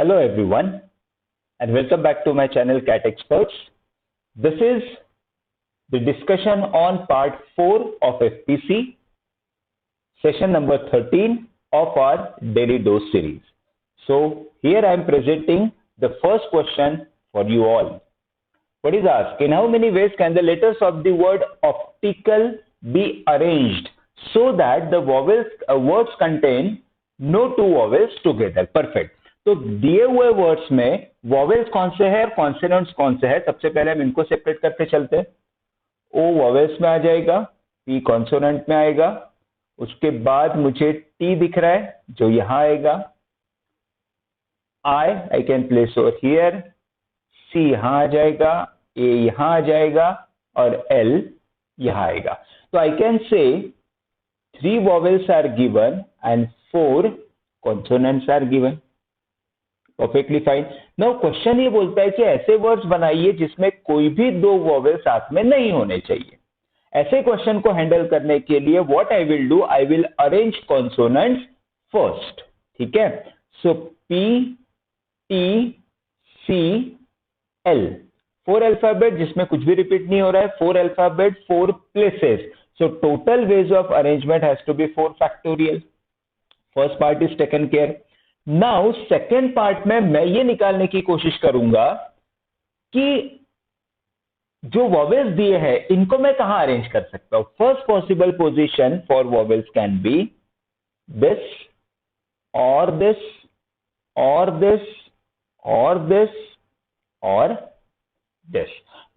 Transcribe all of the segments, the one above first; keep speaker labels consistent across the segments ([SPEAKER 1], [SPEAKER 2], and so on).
[SPEAKER 1] Hello everyone and welcome back to my channel Cat Experts. This is the discussion on part 4 of FPC, session number 13 of our daily dose series. So here I am presenting the first question for you all. What is asked? In how many ways can the letters of the word optical be arranged so that the vowels words contain no two vowels together? Perfect. तो दिए हुए words में vowels कौन से हैं, consonants कौन से हैं? सबसे पहले हम इनको सेपरेट करते चलते हैं. ओ वॉवेल्स में आ जाएगा, पी कॉन्सोनेंट में आएगा, उसके मुझे टी दिख रहा है जो यहां आएगा, I can place over here, see यहां आ जाएगा, ए यहां आ जाएगा और एल यहां आएगा. तो आई कैन से 3 vowels are given and 4 consonants are given. Perfectly fine. Now question ये बोलता है कि ऐसे वर्ड्स बनाइए जिसमें कोई भी 2 वॉवेल साथ में नहीं होने चाहिए. ऐसे क्वेश्चन को हैंडल करने के लिए what I will do, I will arrange consonants first. ठीक है. So P T C L, 4 alphabet जिसमें कुछ भी रिपीट नहीं हो रहा है, 4 alphabet 4 places. So total ways of arrangement has to be 4 factorial. First part is taken care. Now second part में मैं ये निकालने की कोशिश करूंगा कि जो वॉवेल्स दिए हैं इनको मैं कहां अरेंज कर सकता हूं. First possible position for vowels can be this और दिस और दिस और दिस और दिस.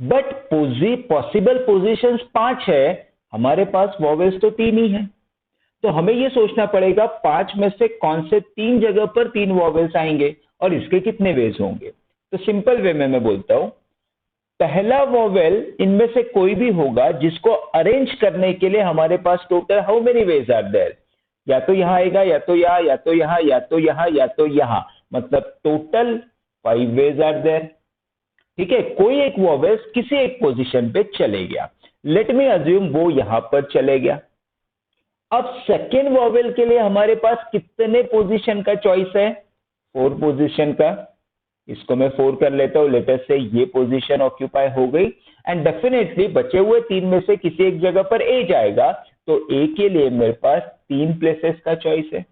[SPEAKER 1] बट पॉसिबल पोजीशंस 5 है, हमारे पास वॉवेल्स तो 3 ही है. तो हमें यह सोचना पड़ेगा 5 में से कौन से 3 जगह पर 3 वॉवेल्स आएंगे और इसके कितने वेज होंगे. तो सिंपल वे में मैं बोलता हूं, पहला वॉवेल इनमें से कोई भी होगा जिसको अरेंज करने के लिए हमारे पास total how many ways are there. या तो यहां आएगा, या तो यहां, या तो यहां, या तो यहां, या तो यहां, मतलब टोटल 5 वेज आर देयर. ठीक है. कोई एक वॉवेल किसी एक पोजीशन पे चले गया. लेट मी अज्यूम वो यहां पर चले गया. अब सेकेंड वॉवेल के लिए हमारे पास कितने पोजीशन का चॉइस है? 4 पोजीशन का. इसको मैं 4 कर लेता हूं. लेटर से ये पोजीशन ऑक्यूपाई हो गई एंड डेफिनेटली बचे हुए 3 में से किसी एक जगह पर ए जाएगा. तो ए के लिए मेरे पास 3 प्लेसेस का चॉइस है.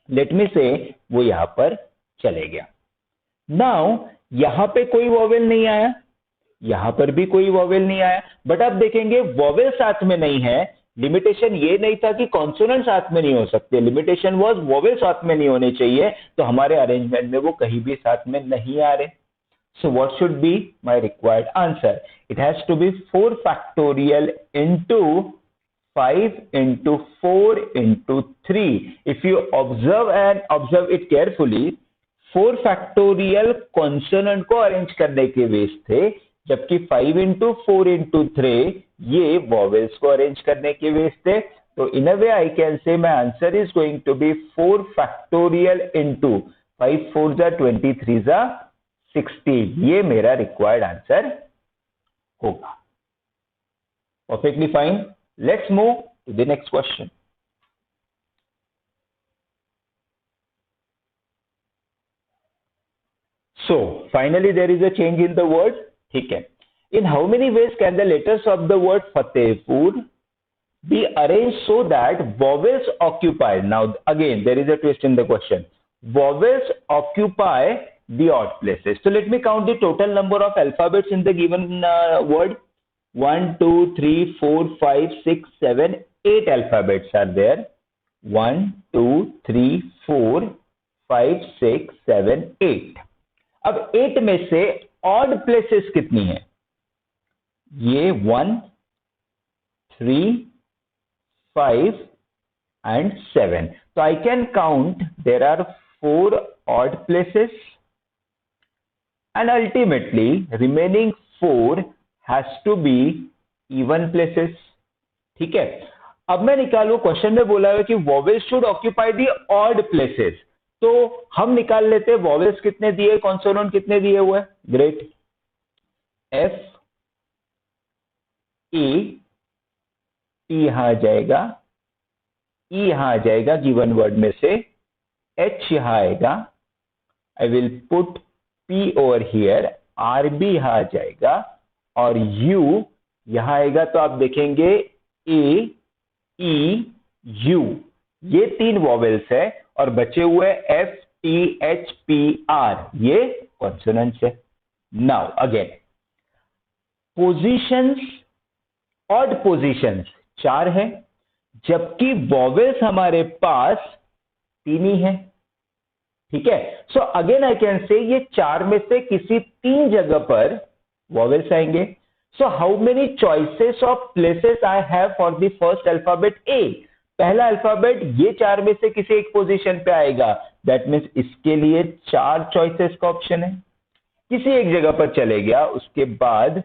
[SPEAKER 1] लेट मी से वो यहां पर चले गया. नाउ यहां पे कोई वॉवेल नहीं आया, यहां पर भी कोई वॉवेल नहीं आया. बट आप देखेंगे वॉवेल साथ में नहीं है. लिमिटेशन ये नहीं था कि कॉन्सोनेंट साथ में नहीं हो सकते, लिमिटेशन वाज वॉवेल साथ में नहीं होने चाहिए. तो हमारे अरेंजमेंट में वो कहीं भी साथ में नहीं आ रहे. So what should be my required answer? It has to be 4 factorial into 5 into 4 into 3. If you observe it carefully, 4 factorial consonant को अरेंज करने के वेज थे, जबकि 5 into 4 into 3 ये वॉवेल्स को अरेंज करने के वेज थे. तो in a way I can say my answer is going to be 4 factorial into 5 4 जा 23 जा 60. ये मेरा रिक्वायर्ड आंसर होगा. Perfectly fine. Let's move to the next question. So finally there is a change in the word. ठीक है. In how many ways can the letters of the word Fatehpur be arranged so that vowels occupy? Now again there is a twist in the question. Vowels occupy the odd places. So let me count the total number of alphabets in the given word. 1 2 3 4 5 6 7 8 alphabets are there. 1 2 3 4 5 6 7 8. अब 8 में से odd places कितनी है? ये 1 3 5 and 7. So I can count there are 4 odd places and ultimately remaining 4 has to be even places. ठीक है. अब मैं निकालू, क्वेश्चन में बोला है कि vowels should occupy the odd places. तो हम निकाल लेते हैं वॉवेल्स कितने दिए, कॉन्सोनेंट कितने दिए हुए. ग्रेट. एफ ए टी यहां आ जाएगा, ई यहां आ जाएगा गिवन वर्ड में से, एच यहां आएगा I will put P over here, RB यहां आ जाएगा और U यहां आएगा। तो आप देखेंगे A, E, U, ये 3 वॉवेल्स है और बचे हुए F, T, H, P, R, ये कॉन्सोनेंट्स है। Now again positions, odd positions 4 है, जबकि वॉवेल्स हमारे पास 3 ही है। ठीक है, सो अगेन आई कैन से ये 4 में से किसी 3 जगह पर वॉवेल्स आएंगे। So how many choices of places I have for the first alphabet ए? पहला अल्फाबेट ये 4 में से किसी एक पोजीशन पे आएगा, दैट मीन्स इसके लिए 4 चॉइसेस का ऑप्शन है। किसी एक जगह पर चले गया, उसके बाद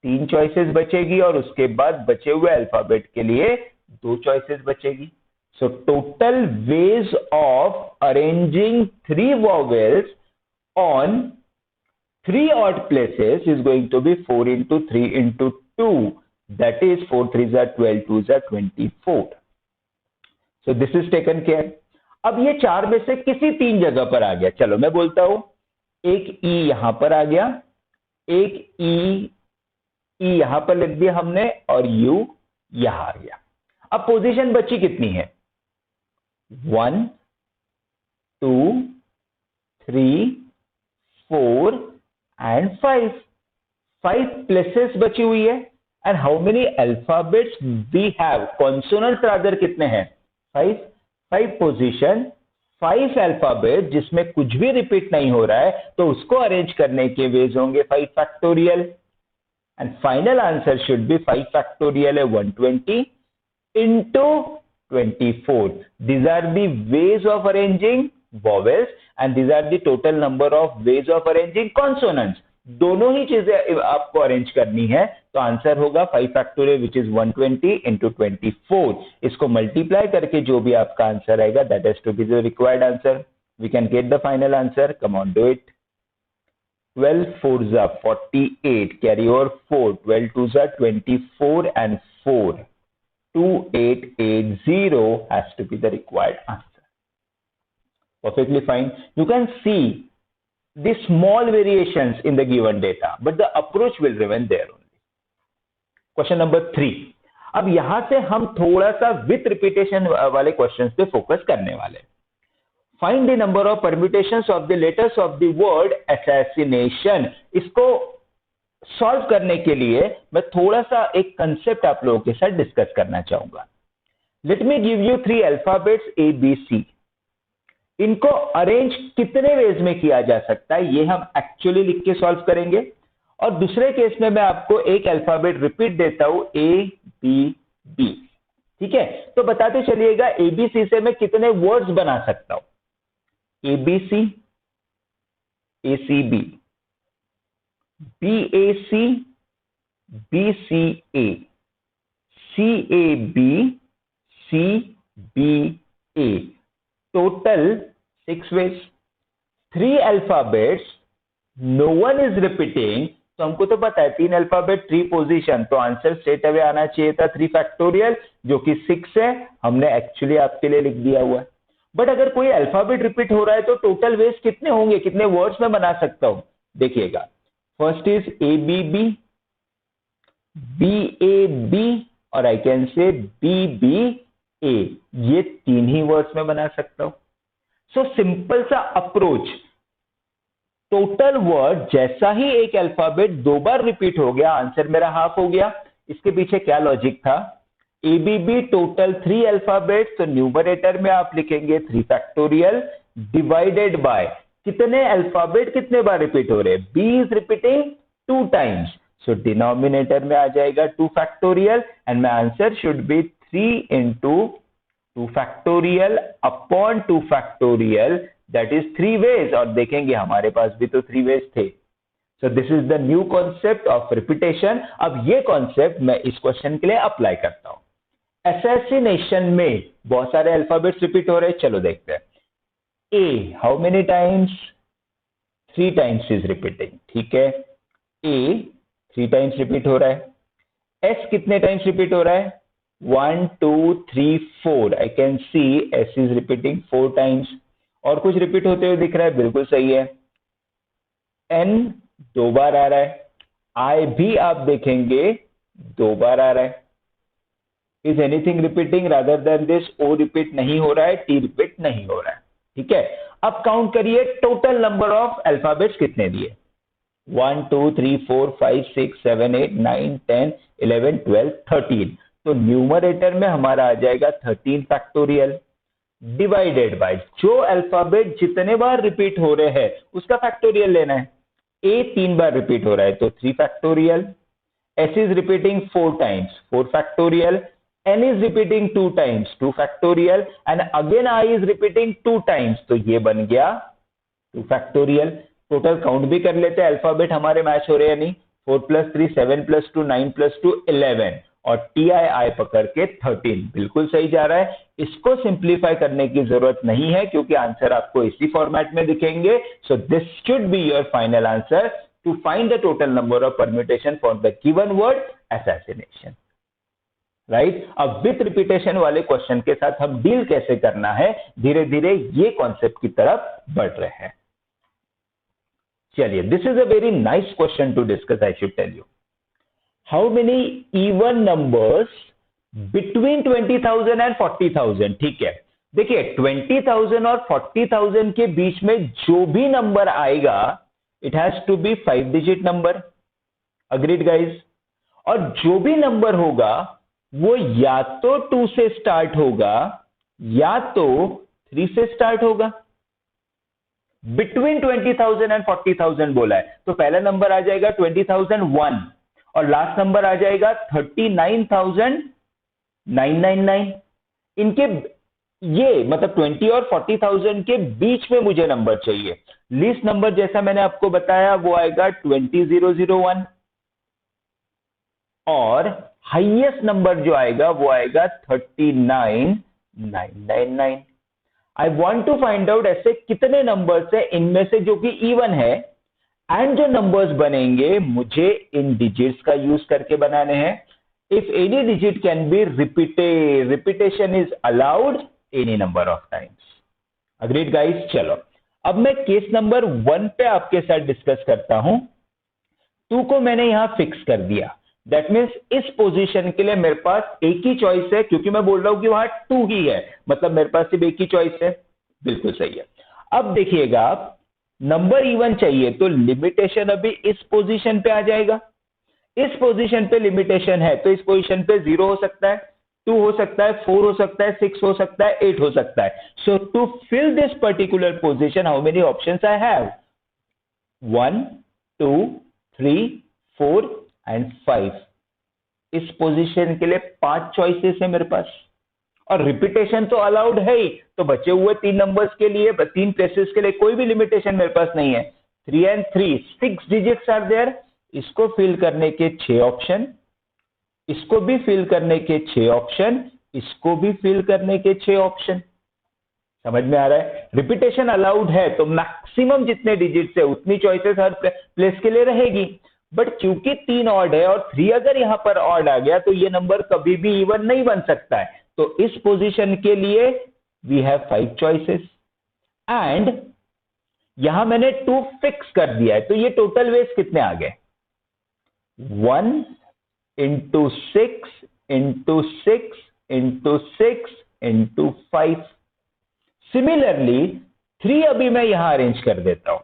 [SPEAKER 1] 3 चॉइसेस बचेगी और उसके बाद बचे हुए अल्फाबेट के लिए 2 चॉइसेस बचेगी। So total ways of arranging 3 vowels on 3 odd places is going to be 4 into 3 into 2. That is 4 3s are 12, 2s are 24. So this is taken care. अब ये 4 में से किसी 3 जगह पर आ गया। चलो मैं बोलता हूं, एक E यहां पर आ गया, एक E यहां पर लिख दिया हमने और U यहां आ गया। अब पोजीशन बची कितनी है? 1, 2, 3, 4 एंड 5। 5 प्लेसेस बची हुई है। And how many alphabets we have? Consonants rather कितने हैं? 5। 5 पोजीशन, 5 अल्फाबेट जिसमें कुछ भी रिपीट नहीं हो रहा है, तो उसको अरेंज करने के वेज होंगे 5 factorial. And final answer should B 5 factorial है 120 into 24. These are the ways of arranging vowels and these are the total number of ways of arranging consonants. दोनों ही चीजें आपको अरेंज करनी है, तो आंसर होगा 5 फैक्टोरियल विच इज 120 into 24. इसको multiply करके जो भी आपका आंसर आएगा, that is to be the required answer. We can get the final answer. Come on, do it. 12 4s are 48, carry over 4, 12 2s are 24 and 4. 2880 has to be the required answer. Perfectly fine. You can see the small variations in the given data, but the approach will remain there only. Question number 3. अब यहां से हम थोड़ा सा with repetition वाले questions पे focus करने वाले. Find the number of permutations of the letters of the word assassination. इसको सॉल्व करने के लिए मैं थोड़ा सा एक कंसेप्ट आप लोगों के साथ डिस्कस करना चाहूंगा. Let me give you 3 alphabets ABC. इनको अरेंज कितने वेज में किया जा सकता है, ये हम एक्चुअली लिख के सॉल्व करेंगे. और दूसरे केस में मैं आपको एक अल्फाबेट रिपीट देता हूं, ABB. ठीक है, तो बताते चलिएगा ABC से मैं कितने वर्ड्स बना सकता हूं. ABC, ACB, BAC, BCA, CAB, CBA. Total 6 ways. 3 alphabets, no one is repeating. तो हमको तो पता है 3 अल्फाबेट 3 पोजीशन, तो आंसर स्ट्रेट अवे आना चाहिए था 3 फैक्टोरियल, जो कि 6 है. हमने एक्चुअली आपके लिए लिख दिया हुआ है. बट अगर कोई अल्फाबेट रिपीट हो रहा है तो टोटल वेज कितने होंगे, कितने वर्ड्स में बना सकता हूं. देखिएगा, फर्स्ट इज ABB, BAB और आई कैन से BBA. ये 3 ही वर्ड्स में बना सकता हूं. सो सिंपल सा अप्रोच. टोटल वर्ड जैसा ही एक अल्फाबेट 2 बार रिपीट हो गया, आंसर मेरा हाफ हो गया. इसके पीछे क्या लॉजिक था? ABB टोटल 3 अल्फाबेट, तो न्यूमरेटर में आप लिखेंगे 3 फैक्टोरियल डिवाइडेड बाय कितने अल्फाबेट कितने बार रिपीट हो रहे हैं. B is repeating 2 times, so denominator में आ जाएगा 2 factorial and my answer should be 3 into 2 factorial upon 2 factorial, that is 3 ways. और देखेंगे हमारे पास भी तो 3 वेज थे. So this is the new concept of repetition. अब ये कॉन्सेप्ट मैं इस क्वेश्चन के लिए अप्लाई करता हूं. असैसिनेशन में बहुत सारे अल्फाबेट्स रिपीट हो रहे हैं. चलो देखते हैं. A, how many times? 3 times is repeating. ठीक है, A 3 टाइम्स रिपीट हो रहा है. S कितने टाइम्स रिपीट हो रहा है? 1 2 3 4. I can see S is repeating 4 times. और कुछ रिपीट होते हुए दिख रहा है? बिल्कुल सही है। N 2 बार आ रहा है, I भी आप देखेंगे 2 बार आ रहा है। Is anything repeating rather than this? O repeat नहीं हो रहा है, T रिपीट नहीं हो रहा है। ठीक है, अब काउंट करिए टोटल नंबर ऑफ अल्फाबेट्स कितने दिए। 1 2 3 4 5 6 7 8 9 10 11 12 13। तो न्यूमरेटर में हमारा आ जाएगा 13 फैक्टोरियल, डिवाइडेड बाय जो अल्फाबेट जितने बार रिपीट हो रहे हैं उसका फैक्टोरियल लेना है। ए 3 बार रिपीट हो रहा है तो 3 factorial, S is repeating 4 times, 4 factorial, N is repeating 2 times, 2 factorial, and again I is repeating 2 times, तो ये बन गया 2 factorial। टोटल काउंट भी कर लेते हैं, अल्फाबेट हमारे मैच हो रहे हैं नहीं। 4 + 3 7 + 2 9 + 2 11 और TI पकड़ के 13, बिल्कुल सही जा रहा है। इसको सिंप्लीफाई करने की जरूरत नहीं है क्योंकि आंसर आपको इसी फॉर्मेट में दिखेंगे। So this should be your final answer to find the total number of permutation for the given word assassination, right? अब विथ रिपीटेशन वाले क्वेश्चन के साथ हम डील कैसे करना है, धीरे धीरे ये कॉन्सेप्ट की तरफ बढ़ रहे हैं। चलिए, this is a very nice question to discuss, I should tell you. How many even numbers between 20,000 and 40,000? ठीक है, देखिए 20,000 और 40,000 के बीच में जो भी नंबर आएगा it has to be 5 digit number, agreed guys? और जो भी नंबर होगा वो या तो 2 से स्टार्ट होगा या तो 3 से स्टार्ट होगा। बिटवीन 20,000 एंड 40,000 बोला है तो पहला नंबर आ जाएगा 20,001 और लास्ट नंबर आ जाएगा 39,999। इनके ये मतलब 20 और 40,000 के बीच में मुझे नंबर चाहिए। लीस्ट नंबर जैसा मैंने आपको बताया वो आएगा 20,001 और हाईएस्ट नंबर जो आएगा वो आएगा 39,999। I want to find out ऐसे कितने नंबर्स है इनमें से जो कि इवन है, एंड जो नंबर्स बनेंगे मुझे इन डिजिट्स का यूज करके बनाने हैं। If any digit can be repeated, repetition is allowed any number of times. Agreed guys? चलो अब मैं केस नंबर 1 पे आपके साथ डिस्कस करता हूं। 2 को मैंने यहां फिक्स कर दिया, दैट मीन्स इस पोजीशन के लिए मेरे पास एक ही चॉइस है क्योंकि मैं बोल रहा हूं कि वहां 2 ही है, मतलब मेरे पास सिर्फ एक ही चॉइस है। बिल्कुल सही है। अब देखिएगा, आप नंबर इवन चाहिए तो लिमिटेशन अभी इस पोजीशन पे आ जाएगा। इस पोजीशन पे लिमिटेशन है तो इस पोजीशन पे 0 हो सकता है, 2 हो सकता है, 4 हो सकता है, 6 हो सकता है, 8 हो सकता है। So to fill this particular position how many options I have? 1 2 3 4 and 5। इस पोजीशन के लिए 5 चॉइसेस है मेरे पास और रिपीटेशन तो अलाउड है ही, तो बचे हुए 3 नंबर्स के लिए, 3 प्लेसेस के लिए कोई भी लिमिटेशन मेरे पास नहीं है। 3 and 3 6 डिजिट्स आर देयर। इसको फिल करने के 6 ऑप्शन, इसको भी फिल करने के 6 ऑप्शन, इसको भी फिल करने के 6 ऑप्शन। समझ में आ रहा है? रिपीटेशन अलाउड है तो मैक्सिमम जितने डिजिट्स है उतनी चॉइसेस हर प्लेस के लिए रहेगी। बट क्योंकि 3 ऑड है और 3 अगर यहां पर ऑड आ गया तो ये नंबर कभी भी इवन नहीं बन सकता है। तो इस पोजीशन के लिए वी हैव 5 चॉइसेस एंड यहां मैंने 2 फिक्स कर दिया है। तो ये टोटल वेज कितने आ गए? 1 into 6 into 6 into 6 into 5। Similarly 3 अभी मैं यहां अरेंज कर देता हूं।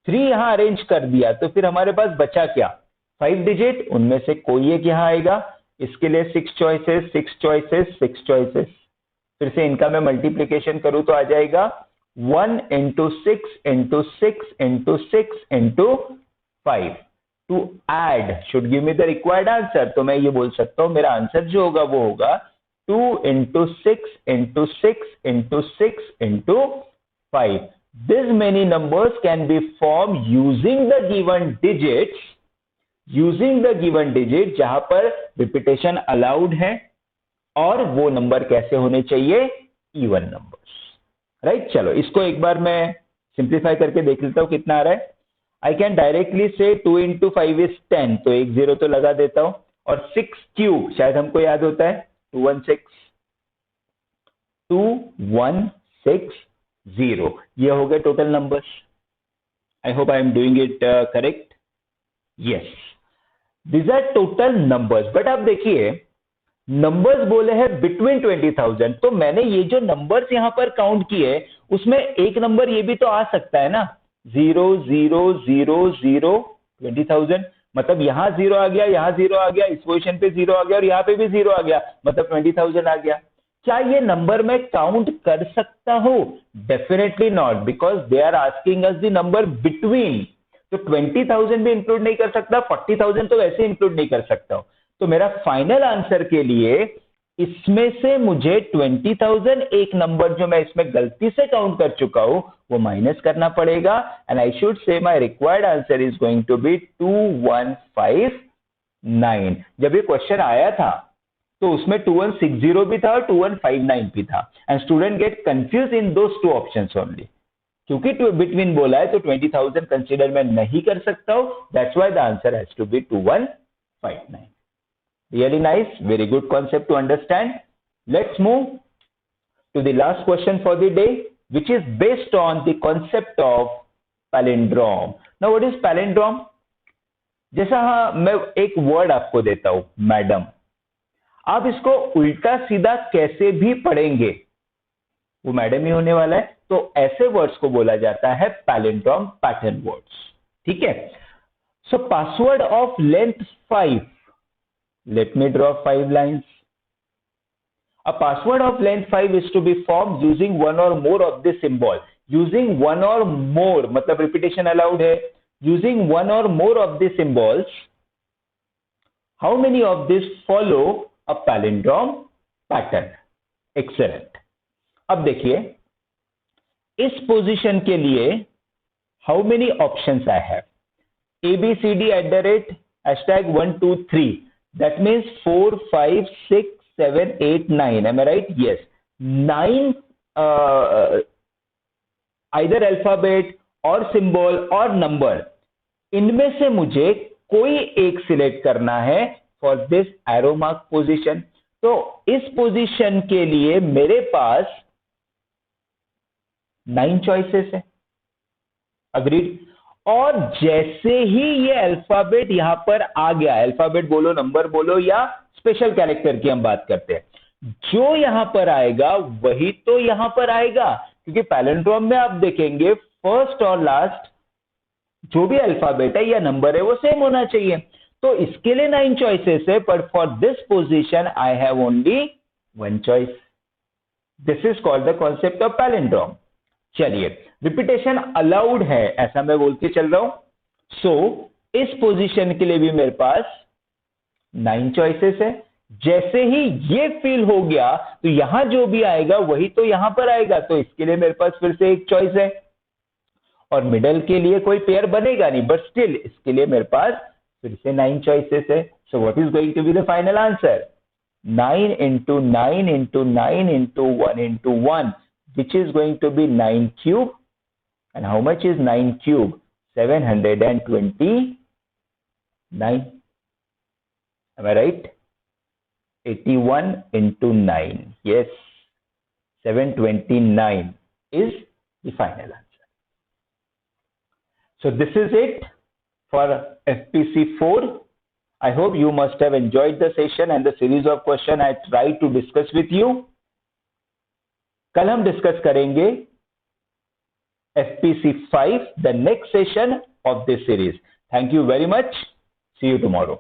[SPEAKER 1] 3 यहां अरेंज कर दिया तो फिर हमारे पास बचा क्या? 5 डिजिट, उनमें से कोई एक यहां आएगा। इसके लिए 6 चॉइसेस, 6 चॉइसेस, 6 चॉइसेस। फिर से इनका मैं मल्टीप्लीकेशन करूं तो आ जाएगा 1 into 6 into 6 into 6 into 5 to add should give me the required answer. तो मैं ये बोल सकता हूं मेरा आंसर जो होगा वो होगा 2 into 6 into 6 into 6 into 5। This many numbers can be formed using the given digits, using the given digit जहां पर रिपीटेशन अलाउड है और वो नंबर कैसे होने चाहिए? Even numbers, right? चलो इसको एक बार मैं सिंप्लीफाई करके देख लेता हूं कितना आ रहा है। आई कैन डायरेक्टली से 2 into 5 is 10, तो एक 0 तो लगा देता हूं और 6 क्यूब शायद हमको याद होता है 216, 216 0। ये हो गए total numbers. I hope I am doing it correct. Yes, these are total numbers. But आप देखिए नंबर्स बोले हैं बिटवीन 20,000, तो मैंने ये जो नंबर्स यहां पर काउंट किए उसमें एक नंबर ये भी तो आ सकता है ना, 0 0 0 0 20,000, मतलब यहां 0 आ गया, यहां 0 आ गया, इस पोजीशन पे 0 आ गया और यहां पे भी 0 आ गया, मतलब 20,000 आ गया। क्या ये नंबर मैं काउंट कर सकता हूं? Definitely not, because they are asking us the number between. तो 20,000 भी इंक्लूड नहीं कर सकता, 40,000 तो वैसे इंक्लूड नहीं कर सकता हूं। तो मेरा फाइनल आंसर के लिए इसमें से मुझे 20,000 एक नंबर जो मैं इसमें गलती से काउंट कर चुका हूं वो माइनस करना पड़ेगा, and I should say my required answer is going to be 2159। जब ये क्वेश्चन आया था तो उसमें 2160 भी था और 2159 भी था, and student get confuse in those two options only. क्योंकि बिटवीन बोला है तो 20,000 कंसीडर मैं नहीं कर सकता हूं, that's why the answer has to be 2159। Really nice, very good concept to understand. Let's move to the last question for the day, which is based on the concept of palindrome. Now what is palindrome? जैसा मैं एक word आपको देता हूं madam, आप इसको उल्टा सीधा कैसे भी पढ़ेंगे वो मैडम ही होने वाला है, तो ऐसे वर्ड्स को बोला जाता है पैलिंड्रोम पैटर्न वर्ड्स। ठीक है, सो password of length 5, let me draw 5 lines. A password of length 5 is to be formed using one or more of this symbol. Using one or more मतलब repetition allowed है। Using one or more of these symbols, how many of these follow a palindrome pattern? Excellent. अब देखिए इस position के लिए how many options I have? ABCD @#123. That means 4, 5, 6, 7, 8, 9. Am I right? Yes. 9 either alphabet or symbol or number. इनमें से मुझे कोई एक सिलेक्ट करना है for this arrow mark position. तो इस पोजीशन के लिए मेरे पास 9 चॉइसेस है। अग्रीड। और जैसे ही ये अल्फाबेट यहां पर आ गया, अल्फाबेट बोलो, नंबर बोलो या स्पेशल कैरेक्टर की हम बात करते हैं, जो यहां पर आएगा वही तो यहां पर आएगा, क्योंकि पैलिंड्रोम में आप देखेंगे फर्स्ट और लास्ट जो भी अल्फाबेट है या नंबर है वो सेम होना चाहिए। तो इसके लिए 9 चॉइसेस है, but for this position I have only 1 choice. This is called the concept of palindrome. चलिए, रिपीटेशन अलाउड है ऐसा मैं बोल के चल रहा हूं। सो इस पोजीशन के लिए भी मेरे पास 9 चॉइसेस है। जैसे ही ये फिल हो गया तो यहां जो भी आएगा वही तो यहां पर आएगा, तो इसके लिए मेरे पास फिर से 1 चॉइस है। और मिडल के लिए कोई पेयर बनेगा नहीं, बट स्टिल इसके लिए मेरे पास फिर से 9 चॉइसेस है। So what is going to be the final answer? 9 into 9 into 9 into 1 into 1, which is going to be 9 cube. And how much is 9 cube? 729. Am I right? 81 into 9. Yes, 729 is the final answer. So this is it for FPC 4. I hope you must have enjoyed the session and the series of questions I tried to discuss with you. कल हम discuss करेंगे FPC 5, the next session of this series. Thank you very much. See you tomorrow.